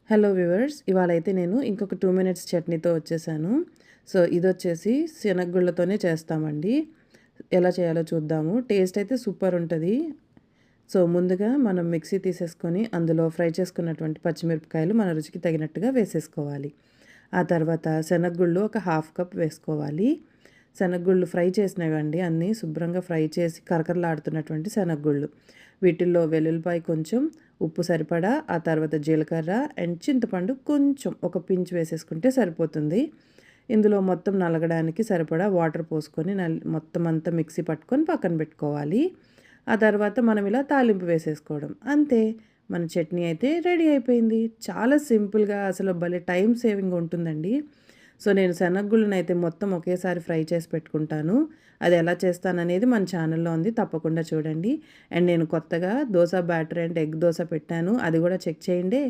Hello viewers, ఇవాళైతే నేను ఇంకొక 2 minutes చట్నీతో వచ్చేసాను. సో, ఇదొచ్చేసి శనగగుళ్ళతోనే చేస్తామండి. ఎలా చేయాలో చూద్దాము. టేస్ట్ అయితే సూపర్ ఉంటది. సో, ముందుగా మనం మిక్సీ తీసేసుకొని అందులో ఫ్రై చేసుకున్నటువంటి పచ్చిమిరపకాయలు మన రుచికి తగినట్టుగా వేసేసుకోవాలి. ఆ తర్వాత శనగగుళ్ళు ఒక హాఫ్ కప్ వేసుకోవాలి. శనగగుళ్ళు ఫ్రై చేసినవండి అన్నీ శుభ్రంగా ఫ్రై చేసి కరకరలాడుతున్నటువంటి శనగగుళ్ళు. వీటిల్లో వెల్లుల్లిపాయ కొంచెం, ఉప్పు సరిపడా, ఆ తర్వాత జీలకర్ర అండ్ చింతపండు కొంచెం ఒక పించ్ వేసేసుకుంటే సరిపోతుంది. ఇందులో మొత్తం నలగడానికి సరిపడా వాటర్ పోసుకొని మొత్తం అంతా మిక్సీ పట్టుకొని పక్కన పెట్టుకోవాలి. ఆ తర్వాత మనం ఇలా తాలింపు వేసేసుకోవడం. అంతే, మన చట్నీ అయితే రెడీ అయిపోయింది. చాలా సింపుల్‌గా అసలు భలే టైమ్ సేవింగ్ ఉంటుందండి. సో, నేను శనగగుళ్ళనైతే మొత్తం ఒకేసారి ఫ్రై చేసి పెట్టుకుంటాను. అది ఎలా చేస్తాననేది మన ఛానల్‌లో ఉంది. తప్పకుండా చూడండి. అండ్ నేను కొత్తగా dosa batter and egg dosa పెట్టాను. అది కూడా చెక్ చేయండి.